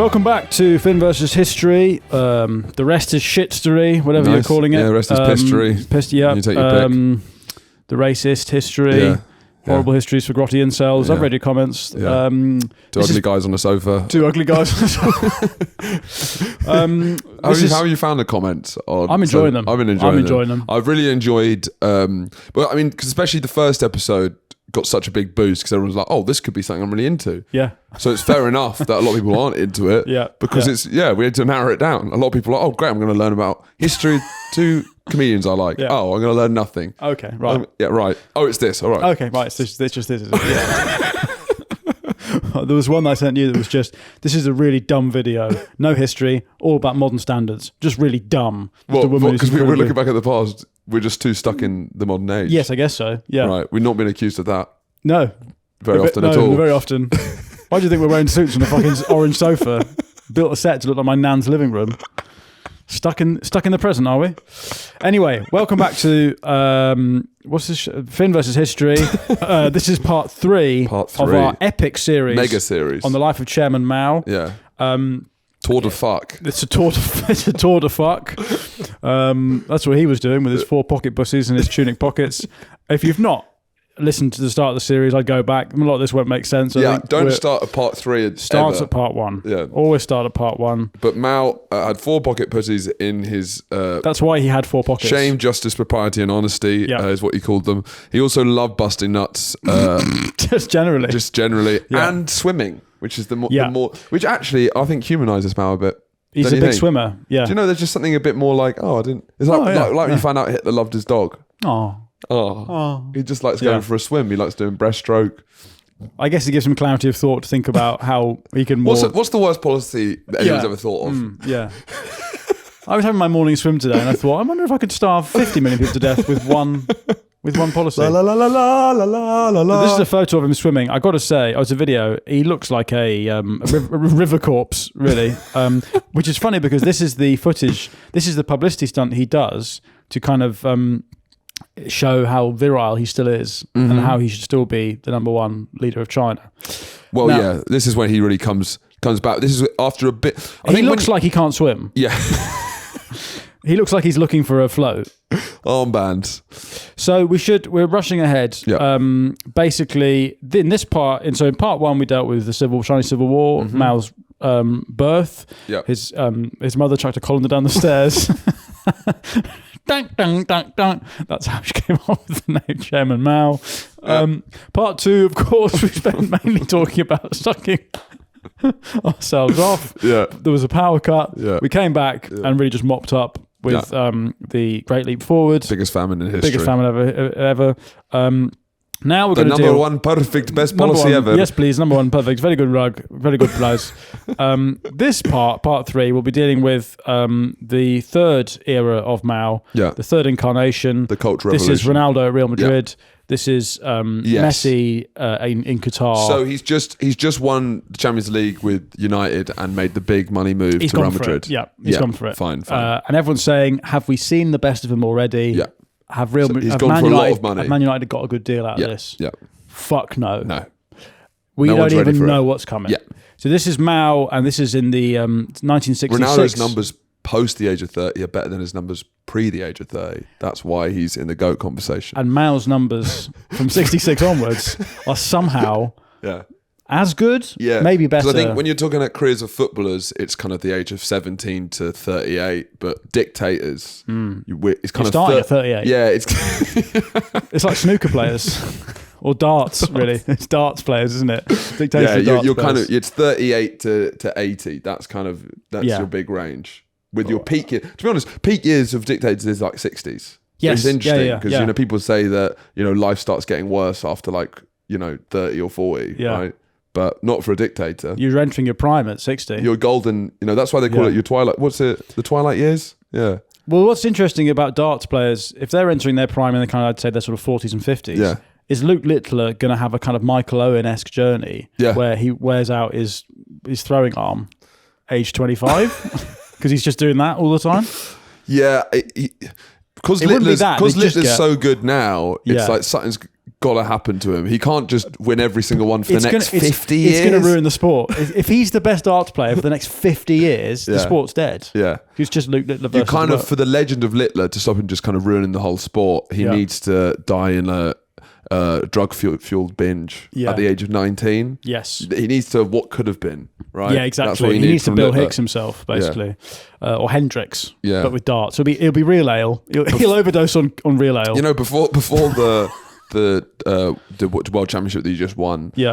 Welcome back to Finn versus History. The rest is shitstory, whatever you're calling it. Yeah, the rest is pistory. Yeah. You take your pick. The racist history. Yeah. Horrible histories for grotty incels. I've read your comments. Yeah. Two ugly guys on the sofa. Two ugly guys. How have you found the comments? I'm enjoying them. I've been enjoying them. I've really enjoyed, but I mean, cause especially the first episode got such a big boost because everyone was like, oh, this could be something I'm really into. Yeah. So it's fair enough that a lot of people aren't into it. Yeah. Because we had to narrow it down. A lot of people are like, oh, great, I'm going to learn about history. Two comedians I like. Yeah. Oh, I'm going to learn nothing. Okay, right. Right. Oh, it's this. All right. Okay, right. It's just this. Is it? Yeah. There was one I sent you that was just, this is a really dumb video. No history, all about modern standards. Just really dumb. Well, because we were looking back at the past, we're just too stuck in the modern age. Yes, I guess so. Yeah. Right. We've not been accused of that. No. Very often at all. Very often. Why do you think we're wearing suits on a fucking orange sofa? Built a set to look like my nan's living room. Stuck in the present, are we? Anyway, welcome back to what's this? Finn versus History. This is part three of our epic series, mega series on the life of Chairman Mao. Yeah. Tour de fuck. It's a tour de fuck. That's what he was doing with his 4 pocket buses and his tunic pockets. If you've not listened to the start of the series, I'd go back. A lot of this won't make sense. Don't start at part 3. Starts at part 1. Yeah, always start at part 1. But Mao had 4 pocket pussies in his. That's why he had 4 pockets. Shame, justice, propriety, and honesty is what he called them. He also loved busting nuts. Just generally, and swimming, which is the more, which actually I think humanises Mao a bit. He's a big swimmer. Yeah. Do you know there's just something a bit more like, oh, I didn't. It's like when you find out Hitler loved his dog. He just likes going for a swim. He likes doing breaststroke. I guess it gives him clarity of thought to think about how he can more... What's the worst policy that anyone's ever thought of? Yeah. I was having my morning swim today and I thought, I wonder if I could starve 50 million people to death with one policy. La, la, la, la, la, la, la, la. This is a photo of him swimming. I got to say, it's a video. He looks like a river corpse, really. Which is funny because this is the footage. This is the publicity stunt he does to kind of show how virile he still is and how he should still be the number 1 leader of China. Well, now, this is when he really comes back. This is after a bit. He looks like he can't swim. Yeah. He looks like he's looking for a float. Armbands. So we're rushing ahead. Yeah. Basically, in this part, in part 1, we dealt with the Chinese Civil War, Mao's birth. Yeah. His mother chucked a colander down the stairs. Dun, dun, dun, dun. That's how she came up with the name Chairman Mao. Part 2, of course, we spent mainly talking about sucking ourselves off. Yeah. There was a power cut. Yeah. We came back and really just mopped up with the Great Leap Forward. Biggest famine in history. Biggest famine ever. Now we're going to do... The number 1 perfect, best policy ever. Yes, please. Number 1 perfect. Very good rug. Very good blouse. This part 3, we'll be dealing with the 3rd era of Mao. Yeah. The 3rd incarnation. The Cultural Revolution. This is Ronaldo at Real Madrid. Yeah. This is Messi in Qatar. So he's just won the Champions League with United and made the big money move to Real Madrid. He's gone for it. Fine. And everyone's saying, have we seen the best of him already? Yeah. He's gone for a lot of money. Have Man United got a good deal out of this? Yeah. Fuck no. No. We don't even know what's coming. Yeah. So this is Mao, and this is in the 1966. Ronaldo's numbers post the age of 30 are better than his numbers pre the age of 30. That's why he's in the GOAT conversation. And Mao's numbers from 66 onwards are somehow as good, maybe better. I think when you're talking about careers of footballers, it's kind of the age of 17 to 38, but dictators, it's kind of starting at 38. Yeah, it's it's like snooker players. Or darts, really. It's darts players, isn't it? Dictator you're kind of, it's 38 to 80. That's your big range. With your peak year, to be honest, peak years of dictators is like 60s. Yes, it's interesting because people say that life starts getting worse after 30 or 40, right? But not for a dictator. You're entering your prime at 60. You're golden. That's why they call it your twilight. What's it? The twilight years? Yeah. Well, what's interesting about darts players, if they're entering their prime in the I'd say their sort of 40s and 50s, is Luke Littler going to have a kind of Michael Owen-esque journey where he wears out his throwing arm age 25? Because he's just doing that all the time? Yeah. Because Littler's so good now, it's like something's gotta happen to him. He can't just win every single one for the next 50 years. It's going to ruin the sport. If he's the best darts player for the next 50 years, the sport's dead. Yeah. He's just Luke Littler versus You kind of, for the legend of Littler, to stop him just kind of ruining the whole sport, he needs to die in a drug-fueled binge at the age of 19. Yes. He needs to what could have been, right? Yeah, exactly. That's what he needs to Bill Littler. Hicks himself, basically. Or Hendricks, Yeah. but with darts. It'll be real ale. He'll overdose on real ale. You know, before the World Championship that he just won, he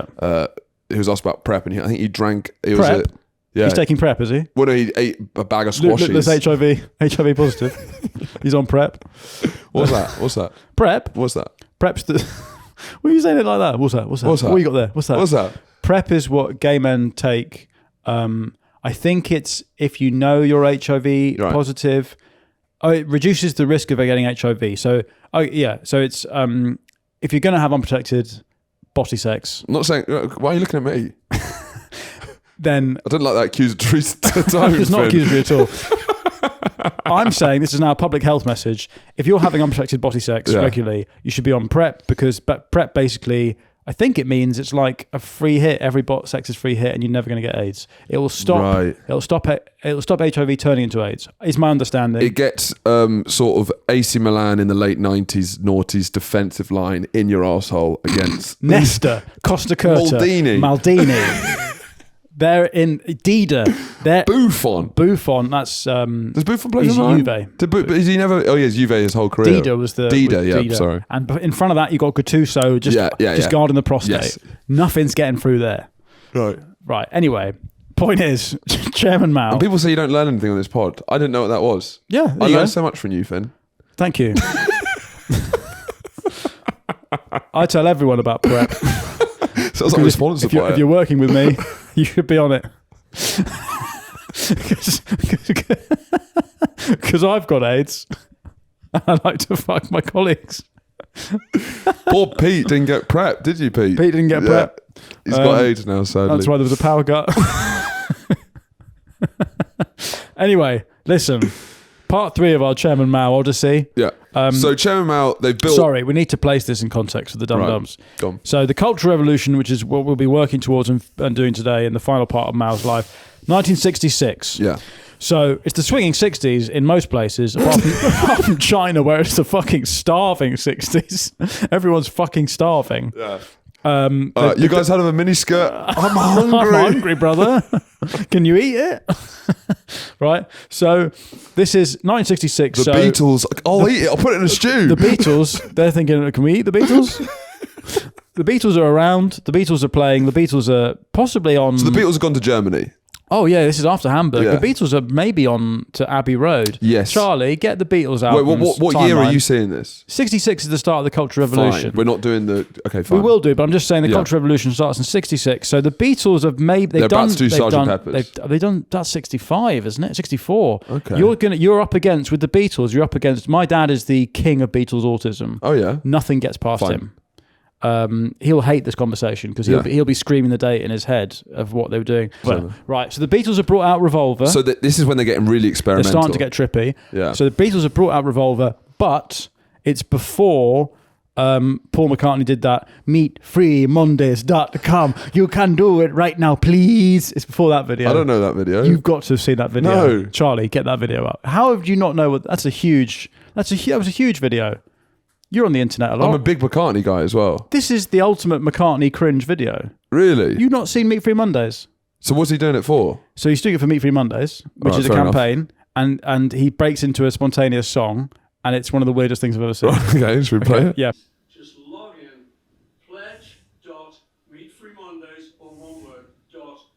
was asked about prep, and I think he drank... Prep? He's taking prep, is he? Well, no, he ate a bag of squashes. There's HIV positive. He's on prep. What's that? Prep? What's that? Prep's the... What are you saying it like that? What's that? What you got there? What's that? Prep is what gay men take. I think it's if you know you're HIV positive. Oh, it reduces the risk of getting HIV. So, so it's if you're going to have unprotected body sex. I'm not saying... Why are you looking at me? Then I don't like that accusatory tone. It's not accusatory at all. I'm saying this is now a public health message. If you're having unprotected body sex regularly, you should be on PrEP, because PrEP basically, I think it means it's like a free hit. Every sex is free hit, and you're never going to get AIDS. It will stop. Right. It'll stop HIV turning into AIDS. Is my understanding. It gets sort of AC Milan in the late 90s, noughties defensive line in your arsehole against Nesta, Costa Curta, Maldini. They're in Dida. Buffon. That's does Buffon play for Juve? Is he never? Oh, yes, Juve his whole career. Dida was the Dida. Sorry. And in front of that, you got Gattuso just guarding the prostate. Yes. Nothing's getting through there. Right. Anyway, point is, Chairman Mao. And people say you don't learn anything on this pod. I didn't know what that was. Yeah, I learned so much from you, Finn. Thank you. I tell everyone about PrEP. Sounds like responsible. If you're working with me, you should be on it. Because I've got AIDS. I like to fuck my colleagues. Poor Pete didn't get PrEP, did you, Pete? Pete didn't get PrEP. He's got AIDS now, sadly. That's why there was a power cut. Anyway, listen. Part 3 of our Chairman Mao Odyssey. Yeah. So Chairman Mao, they built... Sorry, we need to place this in context for the dum-dums. Right. Go on. So the Cultural Revolution, which is what we'll be working towards and doing today in the final part of Mao's life, 1966. Yeah. So it's the swinging 60s in most places, apart from China, where it's the fucking starving 60s. Everyone's fucking starving. Yeah. You guys had a miniskirt? I'm hungry. I'm hungry, brother. Can you eat it? Right. So this is 1966. The Beatles. I'll eat it. I'll put it in a stew. The Beatles. They're thinking, can we eat the Beatles? The Beatles are around. The Beatles are playing. The Beatles are possibly on. So the Beatles have gone to Germany. Oh yeah, this is after Hamburg. Yeah. The Beatles are maybe on to Abbey Road. Yes. Charlie, get the Beatles out. Wait, what year are you seeing this? 66 is the start of the Cultural Revolution. Fine. We're not doing the... Okay, fine. We will do, but I'm just saying the Cultural Revolution starts in 66. So the Beatles have maybe... They're about to do Sgt. Pepper's. They've done... That's 65, isn't it? 64. Okay. You're up against... With the Beatles, you're up against... My dad is the king of Beatles autism. Oh, yeah? Nothing gets past him. He'll hate this conversation because he'll be screaming the date in his head of what they were doing. Right, so the Beatles have brought out Revolver. So this is when they're getting really experimental. They're starting to get trippy. Yeah. So the Beatles have brought out Revolver, but it's before Paul McCartney did that meatfreemondays.com. You can do it right now, please. It's before that video. I don't know that video. You've got to have seen that video. No. Charlie, get that video up. How have you not know what... That was a huge video. You're on the internet a lot. I'm a big McCartney guy as well. This is the ultimate McCartney cringe video. Really? You've not seen Meat Free Mondays? So what's he doing it for? So he's doing it for Meat Free Mondays, which is a campaign, and he breaks into a spontaneous song, and it's one of the weirdest things I've ever seen. Okay, should we play it? Yeah. Just log in, pledge.meatfreemondays, or one word,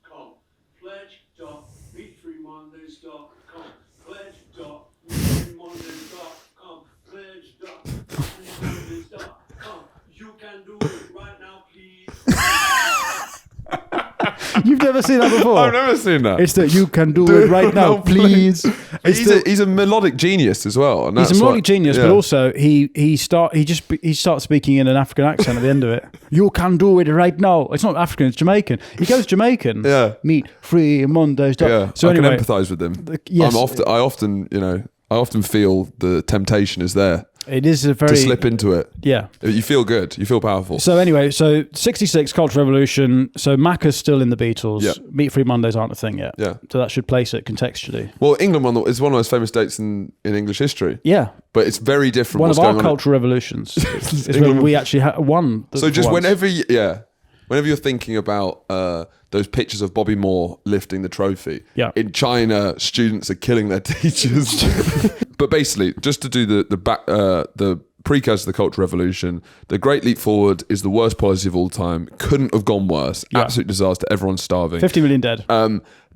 .com. Pledge.meatfreemondays.com. Pledge.meatfreemondays.com. Pledge.meatfreemondays.com. You can do it right now, please. You've never seen that before? I've never seen that. It's that you can do it right now, please. He's a melodic genius as well. And he's a melodic genius, but also he starts speaking in an African accent at the end of it. You can do it right now. It's not African, it's Jamaican. He goes Jamaican. Yeah. Meat free Mondays. Yeah. So I anyway, can empathise with him. Yes. I often feel the temptation is there. It is a very to slip into it. Yeah. You feel good. You feel powerful. So anyway, 66 Cultural Revolution. So Macca's still in the Beatles. Yeah. Meat-free Mondays aren't a thing yet. Yeah. So that should place it contextually. Well, England is one of the most famous dates in English history. Yeah. But it's very different. One what's of our going on. cultural revolutions is when we actually won. So just once. whenever you're thinking about those pictures of Bobby Moore lifting the trophy, in China, students are killing their teachers. But basically, just to do the precursor to the Cultural Revolution, the Great Leap Forward is the worst policy of all time. Couldn't have gone worse. Absolute disaster. Everyone's starving. 50 million dead.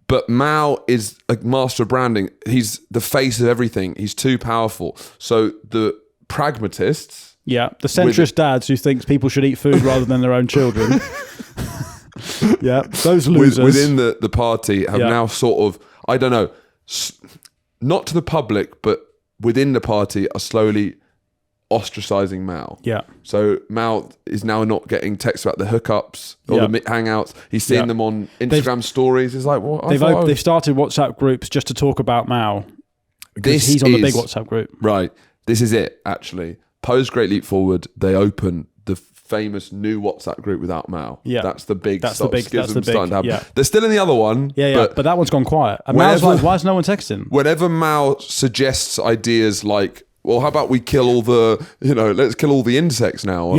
But Mao is a master of branding. He's the face of everything. He's too powerful. So the pragmatists... Yeah, the centrist dads who think people should eat food rather than their own children. Yeah, those losers. Within the party have now sort of, I don't know, not to the public, but within the party are slowly ostracizing Mao. Yeah. So Mao is now not getting texts about the hookups or the hangouts. He's seeing them on Instagram stories. It's like, what? They've started WhatsApp groups just to talk about Mao. Because he's on the big WhatsApp group. Right. This is it, actually. Post Great Leap Forward, they open the famous new WhatsApp group without Mao. Yeah. That's the big starting to happen. Yeah. They're still in the other one. Yeah, but that one's gone quiet. And Mao's like, why is no one texting? Whenever Mao suggests ideas like, well, how about we kill all the, let's kill all the insects now. Or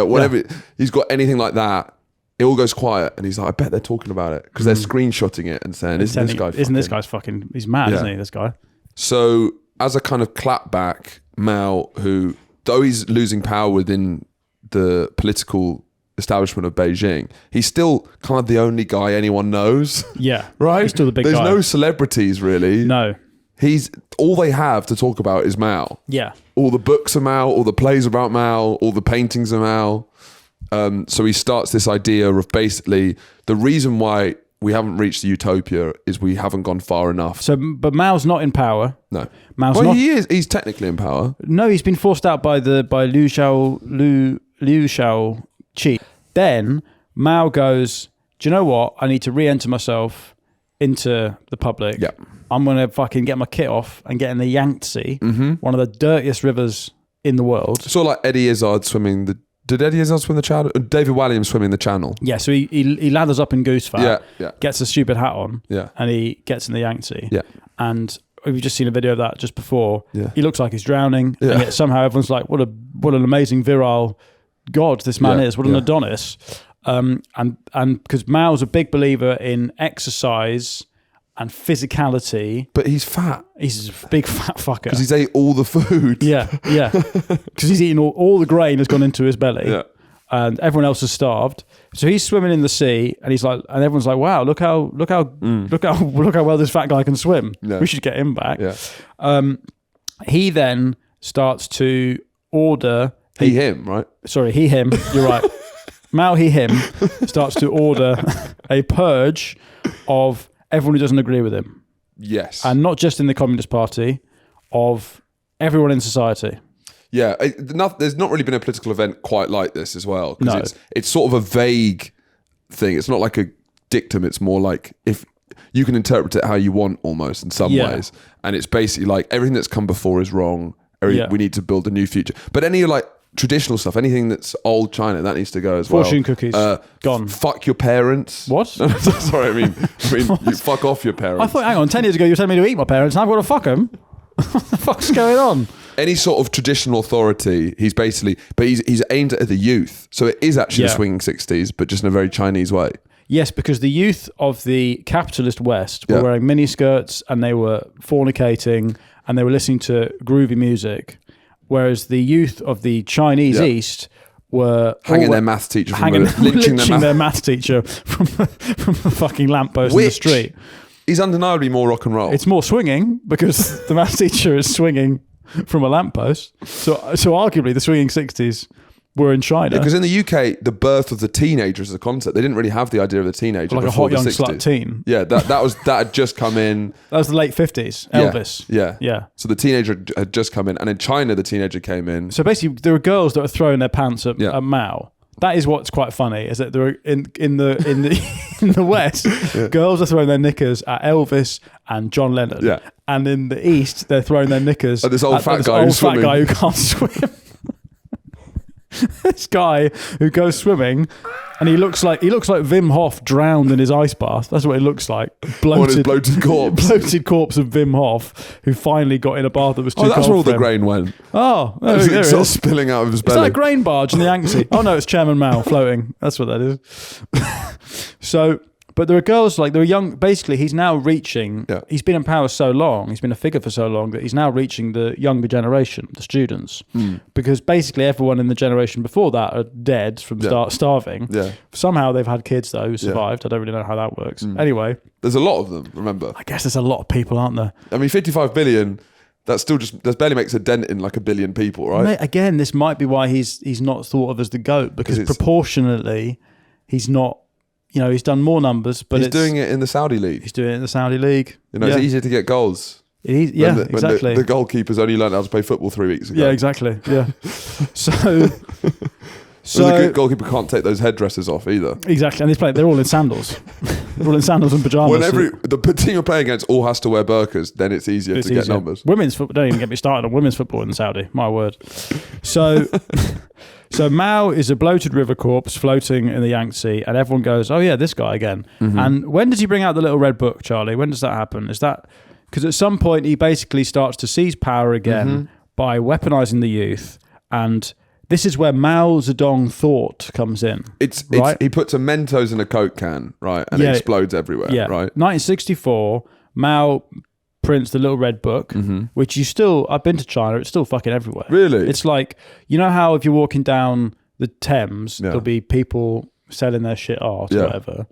whatever. He's got anything like that, it all goes quiet. And he's like, I bet they're talking about it because they're screenshotting it and saying, isn't this guy's fucking, he's mad, isn't he, this guy? So as a kind of clapback, Mao, who, though he's losing power within the political establishment of Beijing, he's still kind of the only guy anyone knows. Yeah. Right? He's still the big guy. There's no celebrities, really. No. He's all they have to talk about is Mao. Yeah. All the books are Mao, all the plays about Mao, all the paintings are Mao. So he starts this idea of basically the reason why we haven't reached the utopia is we haven't gone far enough. So, but Mao's not in power. No. He is. He's technically in power. No, he's been forced out by Liu Shaoqi. Then Mao goes, do you know what? I need to re-enter myself into the public. Yeah. I'm going to fucking get my kit off and get in the Yangtze, one of the dirtiest rivers in the world. Sort of like Eddie Izzard swimming the... Did Eddie Izzard swim the channel? David Walliams swimming the channel. Yeah, so he lathers up in goose fat, yeah. gets a stupid hat on, yeah. and he gets in the Yangtze. Yeah. And we've just seen a video of that just before. Yeah. He looks like he's drowning, yeah. and yet somehow everyone's like, what an amazing virile god this man is. What an Adonis. And because Mao's a big believer in exercise and physicality. But he's fat. He's a big fat fucker. Because he's ate all the food. Yeah. Because he's eaten all the grain has gone into his belly. Yeah. And everyone else is starved. So he's swimming in the sea, and he's like, and everyone's like, "Wow, look how well this fat guy can swim. Yeah. We should get him back." Yeah. He then starts to order. Him, right? Sorry, him. You're right. Mao him starts to order a purge of everyone who doesn't agree with him. Yes. And not just in the Communist Party, of everyone in society. Yeah, there's not really been a political event quite like this as well. Because it's sort of a vague thing. It's not like a dictum. It's more like if you can interpret it how you want almost in some ways. And it's basically like everything that's come before is wrong. We need to build a new future. But any like traditional stuff, anything that's old China, that needs to go as well. Fortune cookies, gone. Fuck your parents. What? Sorry, I mean you fuck off your parents. I thought, hang on, 10 years ago you were telling me to eat my parents and I've got to fuck them. What the fuck's going on? Any sort of traditional authority, he's aimed at the youth. So it is actually the swinging 60s, but just in a very Chinese way. Yes, because the youth of the capitalist West were wearing miniskirts and they were fornicating and they were listening to groovy music, whereas the youth of the Chinese East were hanging their maths teacher, lynching their maths teacher from the fucking lamppost in the street. He's undeniably more rock and roll. It's more swinging because the maths teacher is swinging from a lamppost. So arguably the swinging 60s were in China. Because in the UK, the birth of the teenager is a concept. They didn't really have the idea of the teenager like before a hot young 60s. slut teen. Yeah, that had just come in. That was the late 50s. Elvis. Yeah. So the teenager had just come in, and in China, the teenager came in. So basically, there were girls that were throwing their pants at Mao. That is what's quite funny, is that there are in the West, girls are throwing their knickers at Elvis and John Lennon. Yeah. And in the East, they're throwing their knickers At this old fat this guy old who's fat swimming. guy who can't swim. This guy who goes swimming, and he looks like Wim Hof drowned in his ice bath. That's what it looks like. Bloated corpse. Bloated corpse of Wim Hof, who finally got in a bath that was too cold. Oh, that's where all for the him. grain went. Oh, It was there it sort of is. spilling out of his Is that belly. a grain barge in the Yangtze? Oh no, it's Chairman Mao floating. That's what that is. So, but there are girls there are young. Basically, he's now reaching. Yeah. He's been in power so long. He's been a figure for so long that he's now reaching the younger generation, the students, because basically everyone in the generation before that are dead from starving. Yeah. Somehow they've had kids though who survived. I don't really know how that works. Anyway, There's a lot of them, remember? I guess there's a lot of people, aren't there? I mean, 55 billion, that barely makes a dent in like a billion people, right? Mate, again, this might be why he's not thought of as the GOAT, because proportionately, he's not. He's done more numbers, but he's doing it in the Saudi league. He's doing it in the Saudi league. It's easier to get goals. Exactly. The goalkeepers only learned how to play football 3 weeks ago. Yeah, exactly. Yeah. So the good goalkeeper can't take those headdresses off either. Exactly, and they're all in sandals. They're all in sandals and pajamas. When the team you're playing against all has to wear burqas, then it's easier to get numbers. Women's football, don't even get me started on women's football in Saudi. My word. So Mao is a bloated river corpse floating in the Yangtze, and everyone goes, "Oh yeah, this guy again." Mm-hmm. And when does he bring out the little red book, Charlie? When does that happen? Is that because at some point he basically starts to seize power again by weaponizing the youth, and this is where Mao Zedong thought comes in. It's right? He puts a Mentos in a Coke can, right, and it explodes everywhere, right? 1964, Mao prints the little red book, which I've been to China, it's still fucking everywhere. Really? It's like, you know how if you're walking down the Thames, there'll be people selling their shit art or whatever.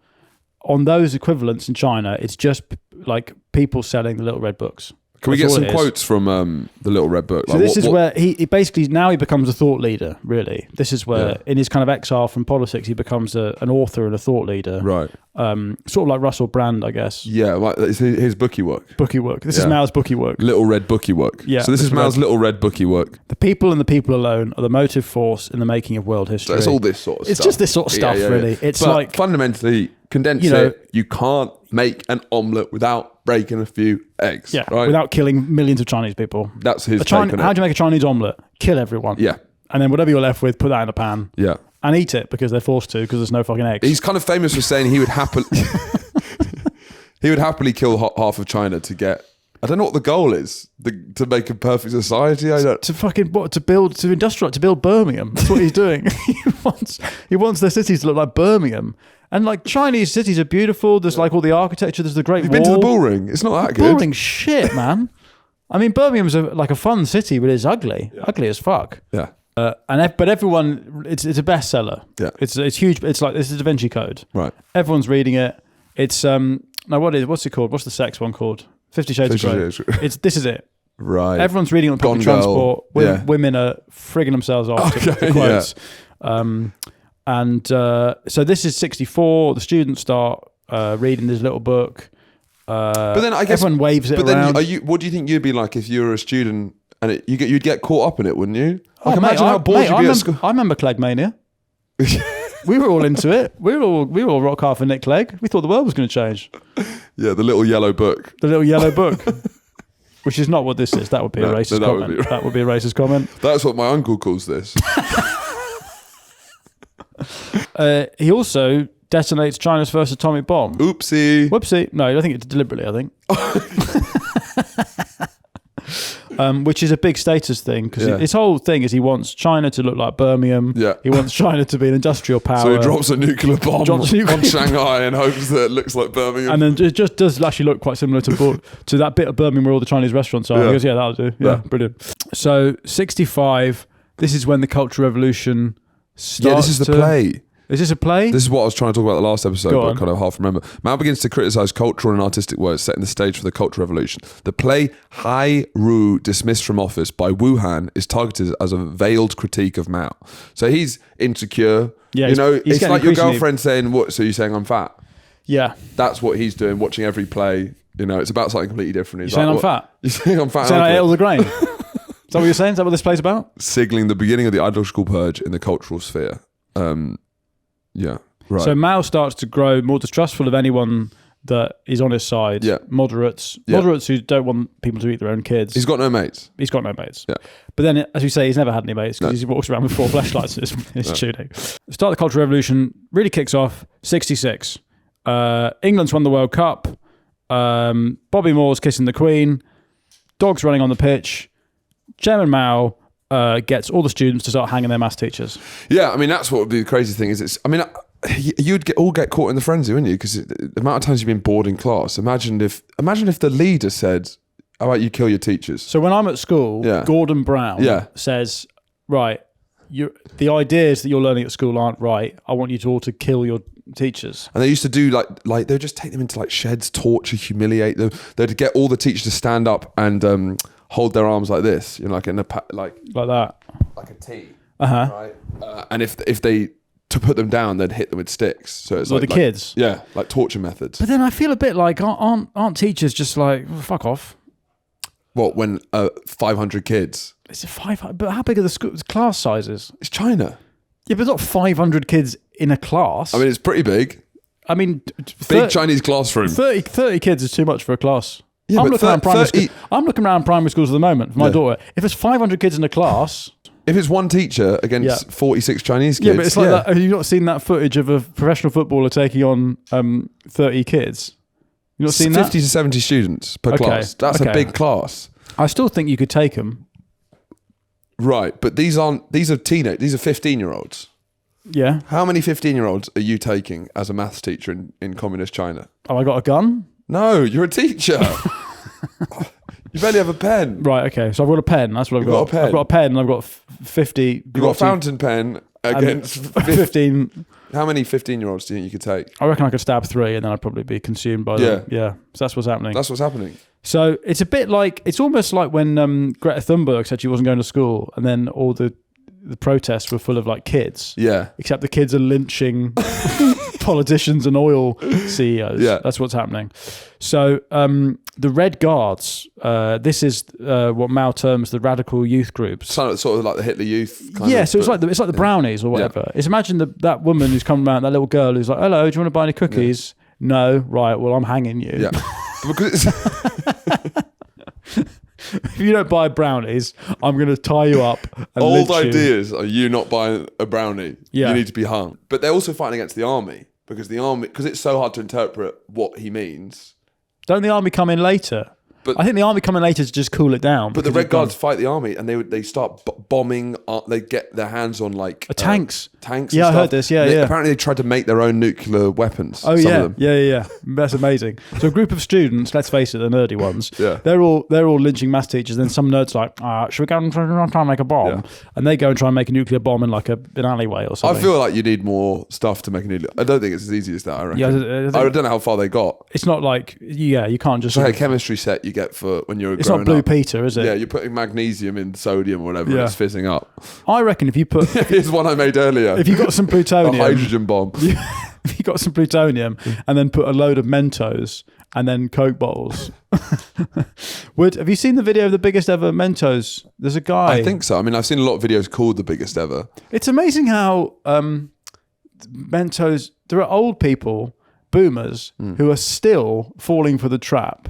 On those equivalents in China, it's just like people selling the little red books. Can we get some quotes from the Little Red Book? So this is where he basically, now he becomes a thought leader, really. This is where, in his kind of exile from politics, he becomes an author and a thought leader. Right. Sort of like Russell Brand, I guess. Yeah, like it's his bookie work. Bookie work. This is Mao's bookie work. Little Red Bookie work. Yeah. So this is Mao's Little Red Bookie work. The people and the people alone are the motive force in the making of world history. So it's all this sort of stuff. It's just this sort of stuff, really. It's but like, fundamentally, condense it, you can't make an omelette without breaking a few eggs. Right? without killing millions of Chinese people. That's his take on it. How do you make a Chinese omelette? Kill everyone. Yeah. And then whatever you're left with, put that in a pan. Yeah. And eat it because they're forced to, because there's no fucking eggs. He's kind of famous for saying he would happily kill half of China to get. I don't know what the goal is. To make a perfect society. I don't. To build Birmingham. That's what he's doing. he wants their cities to look like Birmingham. And like Chinese cities are beautiful. There's like all the architecture. There's the Great You've Wall. been to the Bull Ring. It's not that good. Boring shit, man. I mean, Birmingham's like a fun city, but it's ugly. Ugly as fuck. Yeah. But everyone, it's a bestseller. Yeah. It's huge. It's like, this is Da Vinci Code. Right. Everyone's reading it. It's what's it called? What's the sex one called? 50 Shades of Grey. This is it. Right. Everyone's reading it on public Gone transport. Girl. Women are frigging themselves off to quotes. So this is 64. The students start reading this little book. But then I guess everyone waves it but around. Then, what do you think you'd be like if you were a student and you'd get caught up in it, wouldn't you? Like, Oh, imagine mate, how bored you'd be at school. I remember Clegg Mania. We were all into it. We were all rock hard for Nick Clegg. We thought the world was going to change. Yeah, the little yellow book. The little yellow book. Which is not what this is. That would be a racist comment. That would be a racist comment. That's what my uncle calls this. He also detonates China's first atomic bomb. Oopsie. Whoopsie. No, I think it's deliberately, I think. Which is a big status thing, because his whole thing is he wants China to look like Birmingham. Yeah. He wants China to be an industrial power. So he drops a nuclear bomb on Shanghai and hopes that it looks like Birmingham. And then it just does actually look quite similar to that bit of Birmingham where all the Chinese restaurants are. Yeah. He goes, yeah, that'll do. Yeah, brilliant. So 65, this is when the Cultural Revolution starts. Yeah, this is the play. Is this a play? This is what I was trying to talk about the last episode, Go but on. I kind of half remember. Mao begins to criticize cultural and artistic works, setting the stage for the Cultural Revolution. The play Hai Ru, dismissed from office by Wuhan, is targeted as a veiled critique of Mao. So he's insecure. Yeah, you know, he's it's getting like your increasingly- girlfriend saying, "What? So you're saying I'm fat?" Yeah. That's what he's doing. Watching every play, you know, it's about something completely different. He's You're saying like, I'm "What? fat? You're saying I'm fat? Saying I ate all and the grain? Is that what you're saying? Is that what this play's about? signaling the beginning of the ideological purge in the cultural sphere. Yeah. Right. So Mao starts to grow more distrustful of anyone that is on his side. Yeah. Moderates Yeah. who don't want people to eat their own kids. He's got no mates. He's got no mates. Yeah. But then, as you say, he's never had any mates because he walks around with 4 flashlights in his tuning. The start of the Cultural Revolution really kicks off 66. England's won the World Cup. Bobby Moore's kissing the Queen. Dogs running on the pitch. Chairman Mao gets all the students to start hanging their maths teachers. Yeah, I mean, that's what would be the crazy thing is you'd all get caught in the frenzy, wouldn't you? Because the amount of times you've been bored in class. Imagine if the leader said, "How about you kill your teachers?" So when I'm at school, Gordon Brown says, "Right, the ideas that you're learning at school aren't right. I want you to all to kill your teachers." And they used to do like they would just take them into like sheds, torture, humiliate them. They'd get all the teachers to stand up and hold their arms like this, like in a like that, like a T. Right. And if they to put them down, they'd hit them with sticks. So it's like the kids. Yeah, like torture methods. But then I feel a bit like aren't teachers just like fuck off? What, when 500 kids? It's a 500, but how big are the class sizes? It's China. Yeah, but not 500 kids in a class. I mean, it's pretty big. I mean, big Chinese classroom. 30 kids is too much for a class. Yeah, I'm looking around primary schools at the moment for my daughter. If there's 500 kids in a class, if it's one teacher against 46 Chinese kids, yeah, but it's like that. Have you not seen that footage of a professional footballer taking on 30 kids? You not seen 50 that? to 70 students per class. That's a big class. I still think you could take them. Right, but these are 15-year-olds. Yeah. How many 15-year-olds are you taking as a maths teacher in communist China? Oh, I got a gun? No, you're a teacher. You barely have a pen. Right, okay. So I've got a pen. That's what I've got. Got a pen. I've got a pen and I've got 50. You've got a fountain pen against 15. How many 15-year-olds do you think you could take? I reckon I could stab 3 and then I'd probably be consumed by them. Yeah. So that's what's happening. That's what's happening. So it's a bit like, it's almost like when Greta Thunberg said she wasn't going to school and then all the protests were full of like kids. Yeah. Except the kids are lynching politicians and oil CEOs. Yeah. That's what's happening. So the Red Guards, this is what Mao terms the radical youth groups. Sort of like the Hitler Youth kind of. So it's like the brownies or whatever. Yeah. It's imagine that woman who's come around, that little girl who's like, "Hello, do you want to buy any cookies?" Yeah. No, right, well, I'm hanging you. Yeah. Because if you don't buy brownies, I'm going to tie you up and old lynch you. ideas are you not buying a brownie. Yeah. You need to be hung. But they're also fighting against the army because it's so hard to interpret what he means. Don't the army come in later? But I think the army come in later to just cool it down. But the Red Guards fight the army and they start bombing. They get their hands on like tanks. Tanks. Yeah, and I heard this. Yeah, yeah. Apparently, they tried to make their own nuclear weapons. Oh some yeah, of them. yeah. That's amazing. So a group of students, let's face it, the nerdy ones. Yeah. They're all lynching maths teachers. Then some nerds like, should we go and try and make a bomb? Yeah. And they go and try and make a nuclear bomb in like an alleyway or something. I feel like you need more stuff to make a nuclear. I don't think it's as easy as that. I reckon. Yeah, I don't know how far they got. It's not like you can't just. It's like a chemistry set you get for when you're. It's not Blue Peter, is it? Yeah, you're putting magnesium in sodium or whatever, and it's fizzing up. I reckon if you put... Here's one I made earlier. If you got some plutonium... A hydrogen bomb. If you got some plutonium and then put a load of Mentos and then Coke bottles... Have you seen the video of the biggest ever Mentos? There's a guy... I think so. I mean, I've seen a lot of videos called the biggest ever. It's amazing how Mentos... There are old people, boomers, who are still falling for the trap.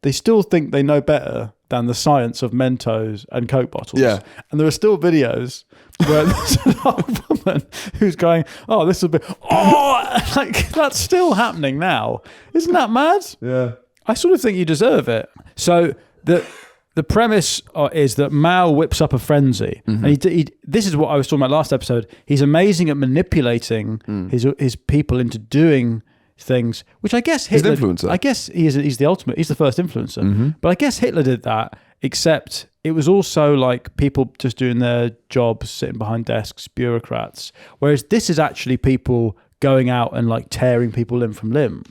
They still think they know better than the science of Mentos and Coke bottles. Yeah. And there are still videos where there's an old woman who's going, "Oh, this will be..." Oh, like that's still happening now. Isn't that mad? Yeah. I sort of think you deserve it. So the premise is that Mao whips up a frenzy. And this is what I was talking about last episode. He's amazing at manipulating his people into doing things, which I guess Hitler... He's an influencer. I guess he's the first influencer. But I guess Hitler did that, except it was also like people just doing their jobs, sitting behind desks, bureaucrats. Whereas this is actually people going out and like tearing people limb from limb.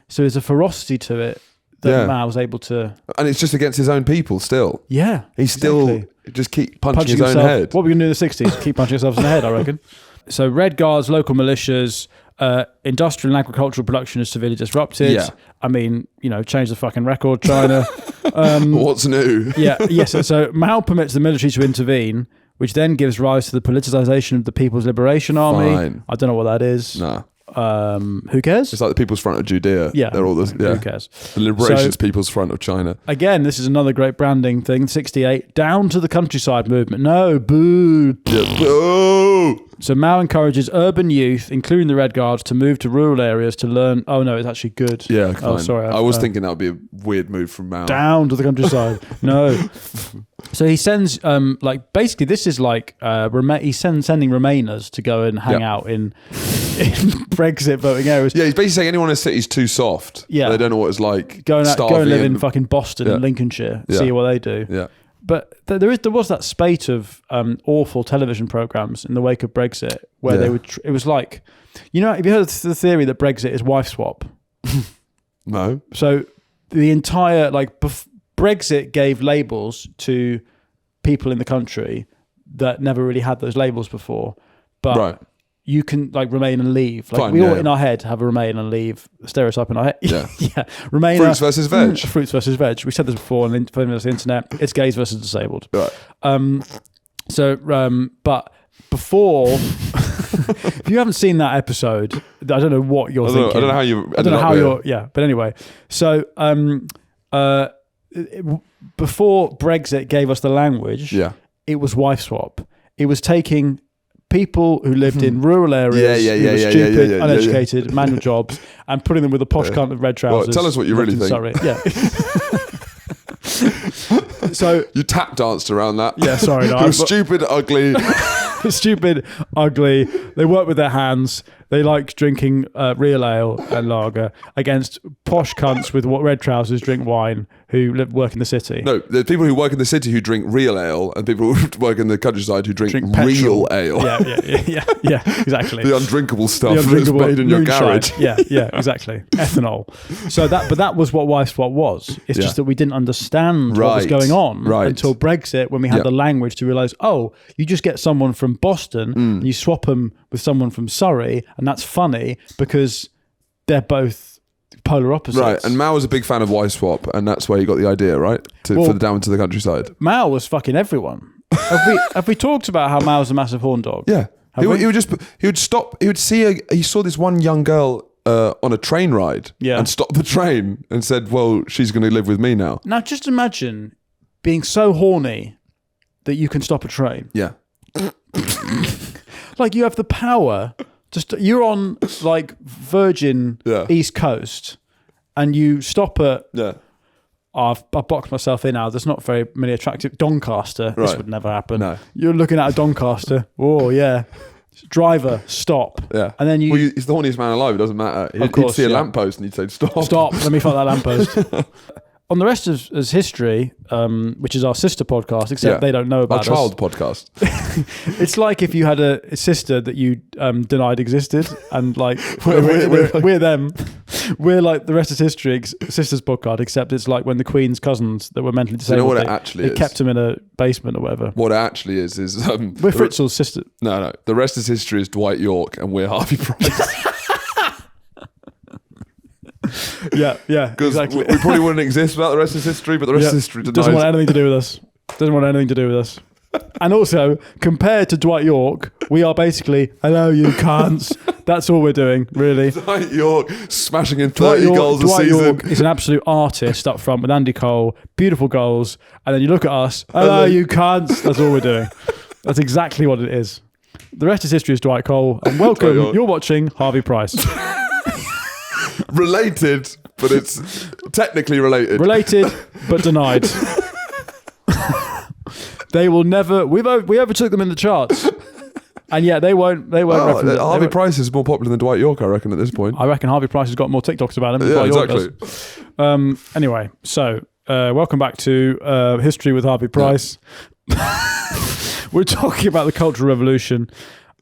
So there's a ferocity to it that Mao was able to... And it's just against his own people still. Yeah. He's still just keep punching his own head. What were we going to do in the 60s? Keep punching ourselves in the head, I reckon. So Red Guards, local militias... industrial and agricultural production is severely disrupted. Yeah. I mean, change the fucking record, China. What's new? Yes. So Mao permits the military to intervene, which then gives rise to the politicization of the People's Liberation Army. Fine. I don't know what that is. Nah. Who cares? It's like the People's Front of Judea. Yeah. They're all this. Yeah. Who cares? The Liberation's So- People's Front of China. Again, this is another great branding thing. 68, down to the countryside movement. No, boo. Yeah. Oh! So Mao encourages urban youth, including the Red Guards, to move to rural areas to learn. Oh no, it's actually good. Yeah, Oh, fine. sorry. I was thinking that would be a weird move from Mao. Down to the countryside. No. So he sends, like, basically this is like, he's sending Remainers to go and hang out in Brexit voting areas. Yeah, he's basically saying anyone in a city's too soft. Yeah. They don't know what it's like. Go and starving live in fucking Boston and Lincolnshire. Yeah. See what they do. Yeah. But there was that spate of awful television programs in the wake of Brexit where they would. It was like, have you heard of the theory that Brexit is wife swap? No. So the entire Brexit gave labels to people in the country that never really had those labels before, but Right. you can remain and leave. Like Fine, we all yeah. in our head have a remain and leave stereotype in our head. Yeah. Yeah. Remain Fruits versus veg. Fruits versus veg. We said this before on the internet. It's gays versus disabled. Right. But before, if you haven't seen that episode, I don't know what you're thinking. I don't know how you. I don't know how you're. Yeah, but anyway, so before Brexit gave us the language, Yeah. it was wife swap. It was taking people who lived in rural areas, who were stupid, uneducated, manual jobs, and putting them with a posh cunt with red trousers. Well, tell us what you really think. Sorry, yeah. So You tap danced around that. yeah, sorry, no, You're stupid, ugly. stupid, ugly. They work with their hands. They like drinking real ale and lager against posh cunts with red trousers, drink wine, who work in the city. No, there's people who work in the city who drink real ale, and people who work in the countryside who drink real petrol. ale. Yeah, exactly. The undrinkable stuff The undrinkable that's made in your moonshine. garage. Yeah, exactly. Ethanol. So that was what wife swap was. It's just that we didn't understand what was Right. going on Right. until Brexit, when we had Yeah. the language to realise, oh, you just get someone from Boston and you swap them with someone from Surrey, and that's funny because they're both polar opposites. Right, and Mao was a big fan of wife swap, and that's where he got the idea, right? For the down to the countryside. Mao was fucking everyone. Have we talked about how Mao's a massive horn dog? Yeah, he would stop. He would see he saw this one young girl on a train ride, and stopped the train and said, "Well, she's going to live with me now." Now, just imagine being so horny that you can stop a train. Yeah, Like you have the power. You're on Virgin East Coast, and you stop at. yeah. I've boxed myself in now. There's not very many attractive Doncaster. This Right. would never happen. No. You're looking at a Doncaster. Oh yeah, driver, stop. Yeah, And then Well, he's the horniest man alive. It doesn't matter. He'd course, see a yeah. lamppost and he'd say, "Stop, Stop. Let me fuck that lamppost. On the rest of As History, which is our sister podcast, except Yeah. they don't know Our about child us. podcast." It's like if you had a sister that you denied existed, and we're them. We're like the Rest is History sisters podcast, except it's like when the Queen's cousins that were mentally Do you know disabled. what it actually they is? kept them in a basement or whatever. What it actually is We're Fritzl's sister. No. The Rest is History is Dwight York, and we're Harvey Price. Yeah, Because exactly. we probably wouldn't exist without the Rest is History, but the Rest is History denies. Doesn't want anything to do with us. Doesn't want anything to do with us. And also, compared to Dwight York, we are basically, hello, you cunts. That's all we're doing, really. Dwight York smashing in 30 goals a Dwight season. York is an absolute artist up front with Andy Cole. Beautiful goals. And then you look at us, hello, you cunts. That's all we're doing. That's exactly what it is. The Rest is History is Dwight Cole. And welcome, Dwight York. you're watching Harvey Price. Related, but it's technically related. Related, but denied. They will never. We overtook them in the charts, and yet they won't. They won't. reference it. Harvey Price is more popular than Dwight York, I reckon, at this point. I reckon Harvey Price has got more TikToks about him than Yeah, Dwight York exactly. does. Anyway, so welcome back to History with Harvey Price. We're talking about the Cultural Revolution.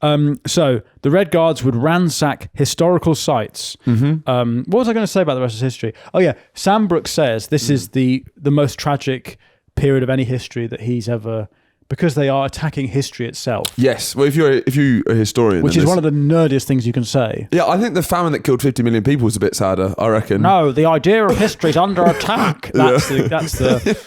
So the Red Guards would ransack historical sites. Mm-hmm. What was I going to say about the rest of history? Oh yeah, Sam Brooks says this is the most tragic period of any history that he's ever because they are attacking history itself. Yes. Well, if you're a historian, Which is one of the nerdiest things you can say. Yeah, I think the famine that killed 50 million people was a bit sadder, I reckon. No, the idea of history is under attack. That's the.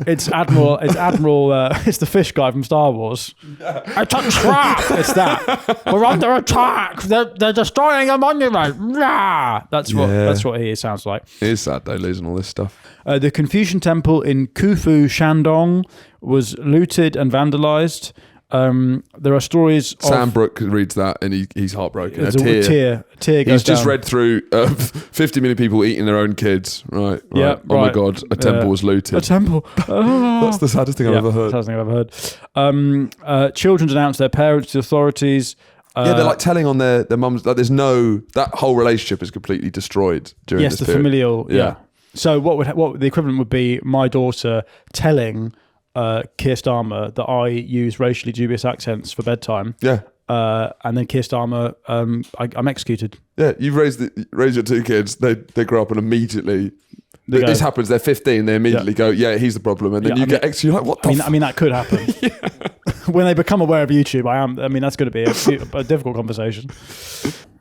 It's it's the fish guy from Star Wars. It's a trap. It's that. We're under attack. They're destroying a monument. Rah! That's what he sounds like. It is sad though, losing all this stuff. The Confucian temple in Khufu, Shandong, was looted and vandalized. There are stories Sam of... Brooke reads that and he's heartbroken. A tear goes He's just down. read through 50 million people eating their own kids. Right. Yeah, Oh my right. God, a temple was looted. A temple. That's the saddest thing I've ever heard. Saddest thing I've ever heard. Children denounce their parents to authorities. Yeah, they're like telling on their mums. Like, that whole relationship is completely destroyed during this period. Familial. Yeah. So what the equivalent would be my daughter telling Keir Starmer that I use racially dubious accents for bedtime. Yeah. And then Keir Starmer, I'm executed. Yeah, you've raised your two kids. They grow up and immediately this happens. They're 15. They immediately go, yeah, he's the problem, and then you get executed. Like, what the? I mean that could happen. When they become aware of YouTube, that's going to be a difficult conversation.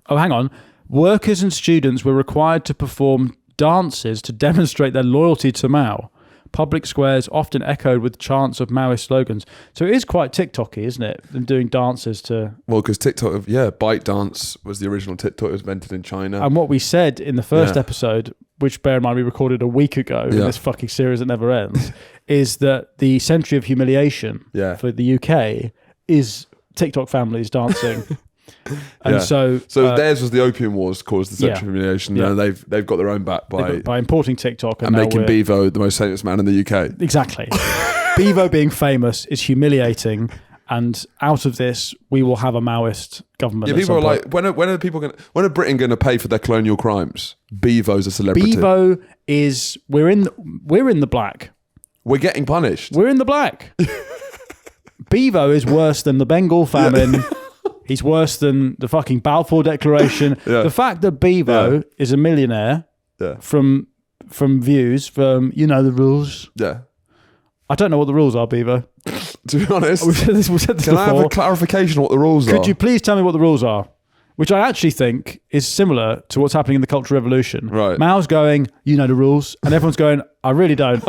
Oh, hang on. Workers and students were required to perform dances to demonstrate their loyalty to Mao. Public squares often echoed with chants of Maoist slogans. So it is quite TikTok-y, isn't it? Them doing dances to... Well, because TikTok, bite dance was the original TikTok. It was invented in China. And what we said in the first episode, which bear in mind we recorded a week ago in this fucking series that never ends, is that the century of humiliation for the UK is TikTok families dancing. And so theirs was the Opium Wars caused the century of humiliation. Yeah. They've got their own back by importing TikTok and making Bevo the most famous man in the UK. Exactly. Bevo being famous is humiliating, and out of this we will have a Maoist government. Yeah, people are like, when are Britain going to pay for their colonial crimes? Bevo's a celebrity. Bevo is we're in the black. We're getting punished. We're in the black. Bevo is worse than the Bengal famine. He's worse than the fucking Balfour Declaration. Yeah. The fact that Bevo is a millionaire from views, from the rules. Yeah. I don't know what the rules are, Bevo. To be honest, we've said this can before. I have a clarification on what the rules are? Could you please tell me what the rules are? Which I actually think is similar to what's happening in the Cultural Revolution. Right. Mao's going, you know the rules, and everyone's going, I really don't.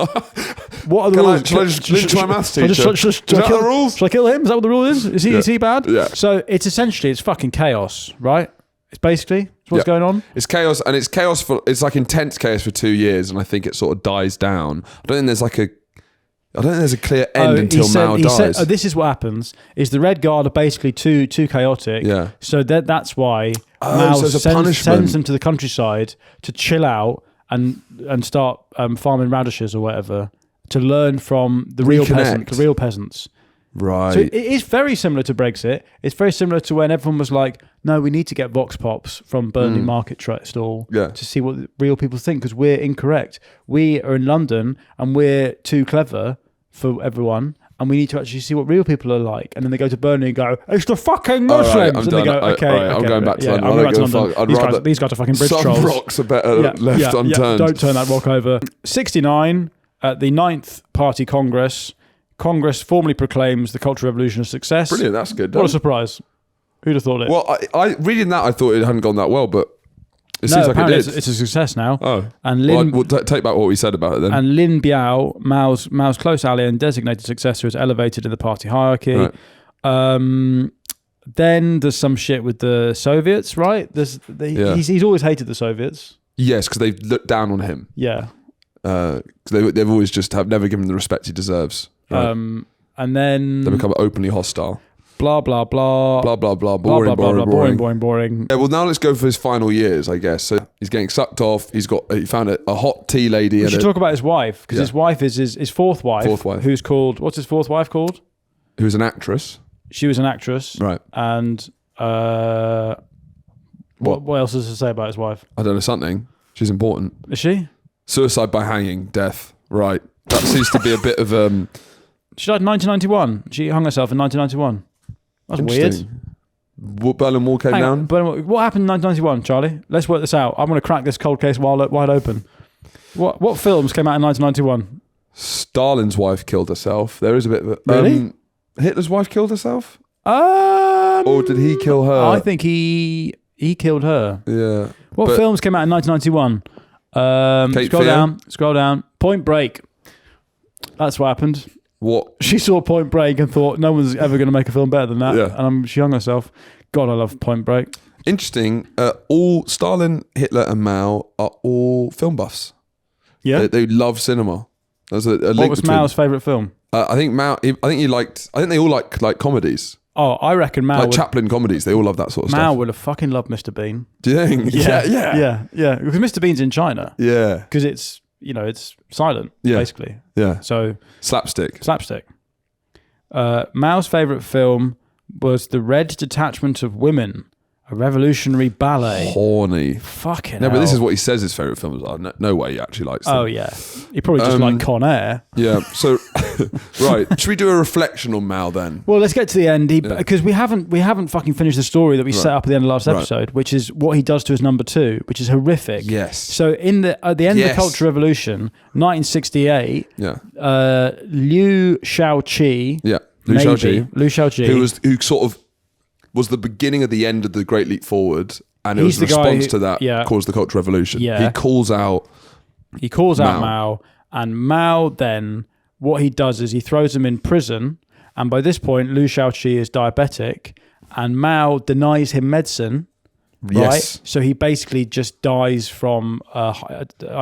What are the rules? Shall I just link to my maths teacher? Is that the rules? Shall I kill him? Is that what the rule is? Is he bad? Yeah. So it's fucking chaos, right? It's basically what's going on. It's chaos, and it's like intense chaos for 2 years, and I think it sort of dies down. I don't think there's a clear end until Mao dies. This is what happens: is the Red Guard are basically too chaotic. Yeah. So that's why Mao sends them to the countryside to chill out and start farming radishes or whatever, to learn from the real peasants. Right. So it is very similar to Brexit. It's very similar to when everyone was like, no, we need to get Vox Pops from Burnley Market stall to see what real people think, because we're incorrect. We are in London and we're too clever for everyone, and we need to actually see what real people are like. And then they go to Burnley and go, it's the fucking Muslims. Right, and they go, okay, I'm going back to London. I'm going back to London. These guys are fucking bridge trolls. Some rocks are better left unturned. Yeah, don't turn that rock over. 69, at the 9th Party Congress formally proclaims the Cultural Revolution a success. Brilliant, that's good. What a surprise. Who'd have thought it? Well, I reading that, I thought it hadn't gone that well, but it seems like it did. It's a success now. Oh. And we'll take back what we said about it then. And Lin Biao, Mao's close ally and designated successor, is elevated in the party hierarchy. Right. Then there's some shit with the Soviets, right? He's always hated the Soviets. Yes, because they've looked down on him. Yeah. They've always just never given him the respect he deserves. Right. And then they become openly hostile. Blah blah blah. Blah blah blah. Boring. Boring. Yeah, well, now let's go for his final years, I guess. So he's getting sucked off. He found a hot tea lady. We should talk about his wife, because his wife is his fourth wife. Who's called? What's his fourth wife called? Who's an actress. She was an actress. Right. And what else does it say about his wife? I don't know, something. She's important. Is she? Suicide by hanging, death. Right. That seems to be a bit of She died in 1991. She hung herself in 1991. That's weird. Berlin Wall came down. What happened in 1991, Charlie? Let's work this out. I'm going to crack this cold case wide open. What films came out in 1991? Stalin's wife killed herself. There is a bit of a... Really? Hitler's wife killed herself? Um, Or did he kill her? I think he killed her. Yeah. What But- films came out in 1991? Cape Scroll Fear? Scroll down. Point Break. That's what happened. What? She saw Point Break and thought, no one's ever going to make a film better than that. Yeah. And she hung herself. God, I love Point Break. Interesting. All Stalin, Hitler, and Mao are all film buffs. Yeah. They love cinema. There's a link What was between- Mao's favourite film? I think Mao. I think he liked. I think they all like comedies, Oh, I reckon Mao like would, Chaplin comedies. They all love that sort of Mao stuff. would have fucking loved Mr. Bean. Do you think? Yeah. Because Mr. Bean's in China. Yeah. Because it's, it's silent, Yeah. basically. Yeah. So, Slapstick. slapstick. Mao's favourite film was The Red Detachment of Women, a revolutionary ballet. Horny. Fucking No, but hell. this is what he says his favourite films are. No way he actually likes them. Oh, yeah. He probably just liked Con Air. Yeah. So, right. Should we do a reflection on Mao then? Well, let's get to the end because we haven't fucking finished the story that we set up at the end of last episode, which is what he does to his number 2, which is horrific. Yes. So at the end of the Cultural Revolution, 1968, Yeah. Liu Shaoqi, Yeah. Liu Shaoqi, who sort of was the beginning of the end of the Great Leap Forward, and it was He's a the guy response who- to that yeah. caused the Cultural Revolution. Yeah. He calls out. out Mao, and Mao then what he does is he throws him in prison, and by this point Liu Shaoqi is diabetic, and Mao denies him medicine. Right, Yes. so he basically just dies from a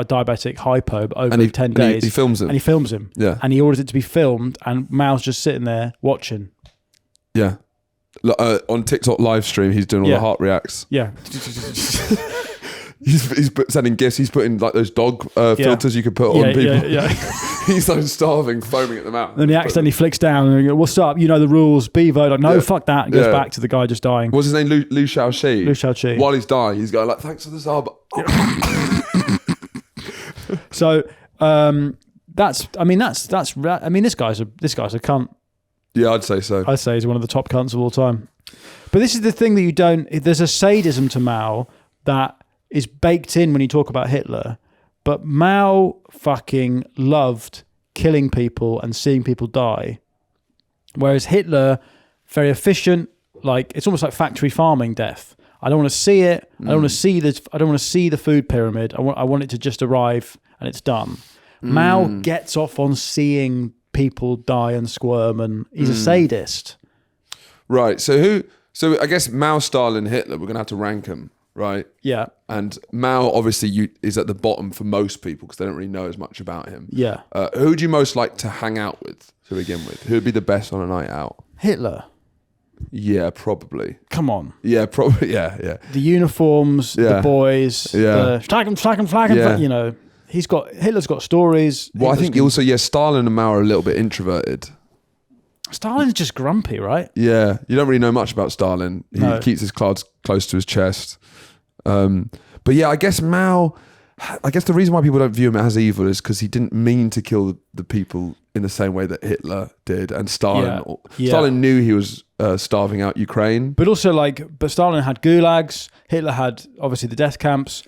diabetic hypo over And he- 10 and days. he films him. and he films him. Yeah. and he orders it to be filmed, and Mao's just sitting there watching. Yeah. On TikTok live stream, he's doing all Yeah. the heart reacts. Yeah, He's sending gifts. He's putting like those dog filters you could put on people. yeah. He's so starving, foaming at the mouth. Then he accidentally flicks down and he goes, "What's up? You know the rules. Bevo." Like, no, Yeah. fuck that. And goes Yeah. back to the guy just dying. What's his name? Liu Shaoqi. Liu Shaoqi. While he's dying, he's going like, "Thanks for the sub." So this guy's a cunt. Yeah, I'd say so. I'd say he's one of the top cunts of all time. But this is the thing that you don't. There's a sadism to Mao that is baked in when you talk about Hitler. But Mao fucking loved killing people and seeing people die, whereas Hitler, very efficient. Like, it's almost like factory farming death. I don't want to see it. I don't want to see this. I don't want to see the food pyramid. I want it to just arrive and it's done. Mao gets off on seeing people die and squirm, and he's a sadist. Right. So I guess Mao, Stalin, Hitler. We're gonna have to rank them, right? Yeah, And Mao obviously is at the bottom for most people because they don't really know as much about him. yeah. Who would you most like to hang out with to begin with? Who would be the best on a night out? Hitler. Yeah, probably. Come on. Yeah, probably. Yeah. The uniforms, Yeah. the boys, Yeah. the flag, Yeah. you know. Hitler's got stories. Well, I Hitler's think also, Stalin and Mao are a little bit introverted. Stalin's just grumpy, right? Yeah, you don't really know much about Stalin. He No. keeps his cards close to his chest. But yeah, I guess Mao. I guess the reason why people don't view him as evil is because he didn't mean to kill the people in the same way that Hitler did, and Stalin. Yeah. Stalin knew he was starving out Ukraine. But also, but Stalin had gulags. Hitler had obviously the death camps.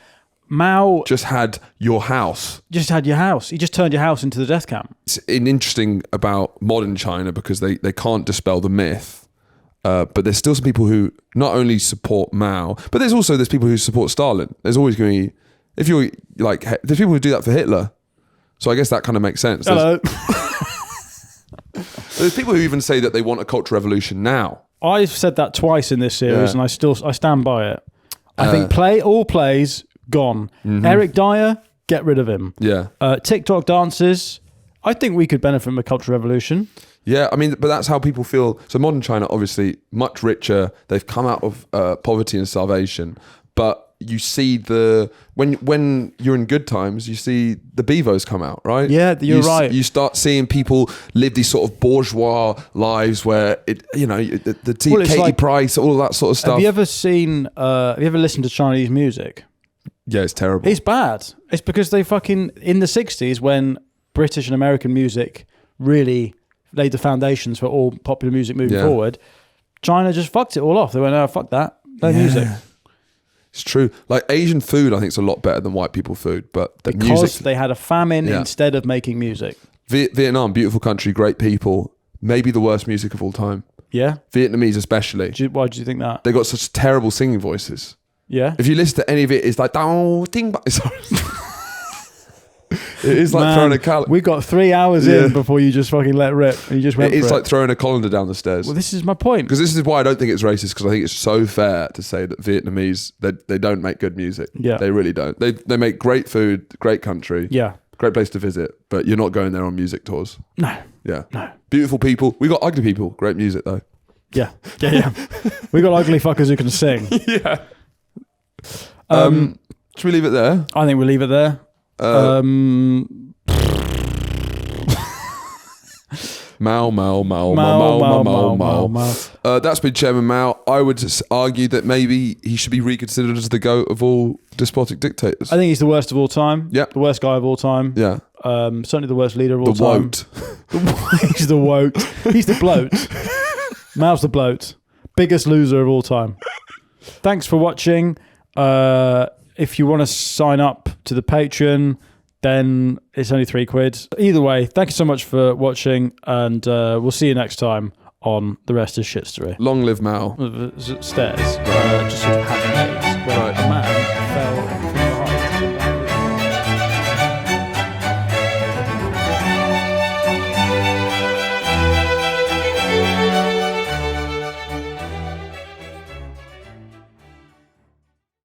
Mao Just had your house. just had your house. He just turned your house into the death camp. It's interesting about modern China because they can't dispel the myth. But there's still some people who not only support Mao, but there's people who support Stalin. There's always going to be, if you're like, there's people who do that for Hitler. So I guess that kind of makes sense. Hello. There's people who even say that they want a cultural revolution now. I've said that twice in this series, Yeah. and I stand by it. I think all plays gone. Eric Dyer, get rid of him. Yeah. TikTok dances. I think we could benefit from a cultural revolution. Yeah, I mean, but that's how people feel. So modern China, obviously, much richer. They've come out of poverty and starvation. But you see when you're in good times, you see the Bevos come out, right? Yeah, you're right. You start seeing people live these sort of bourgeois lives where Well, it's Katie like- Price, all of that sort of stuff. Have you ever listened to Chinese music? Yeah, it's terrible. It's bad. It's because they fucking, in the 60s, when British and American music really laid the foundations for all popular music moving Yeah. forward, China just fucked it all off. They went, oh, fuck that. No music. It's true. Like Asian food, I think is a lot better than white people food, but the Because music. they had a famine Yeah. instead of making music. Vietnam, beautiful country, great people, maybe the worst music of all time. Yeah. Vietnamese especially. Why do you think that? They got such terrible singing voices. Yeah. If you listen to any of it, it's like "Dao, ding, ba-" Sorry. It is like Man, throwing a cal. We got 3 hours Yeah. in before you just fucking let rip and you just went It's for like throwing a colander down the stairs. Well, this is my point. Because this is why I don't think it's racist. Because I think it's so fair to say that Vietnamese they don't make good music. Yeah. They really don't. They make great food, great country, Yeah. great place to visit. But you're not going there on music tours. No. Yeah. No. Beautiful people. We got ugly people. Great music though. Yeah. Yeah. Yeah. We got ugly fuckers who can sing. Yeah. Should we leave it there? I think we'll leave it there. Mao, Mao, Mao, Mao, Mao, Mao, Mao, Mao, Mao, Mao. Mao. That's been Chairman Mao. I would just argue that maybe he should be reconsidered as the GOAT of all despotic dictators. I think he's the worst of all time. Yep. The worst guy of all time. Yeah. Certainly the worst leader of all The time. woat. He's the woat. He's the bloat. Mao's the bloat. Biggest loser of all time. Thanks for watching. If you want to sign up to the Patreon, then it's only £3. Either way, thank you so much for watching, and we'll see you next time on The Rest is Shit Story. Long live Mao. Stairs. Just sort of having aids. Right.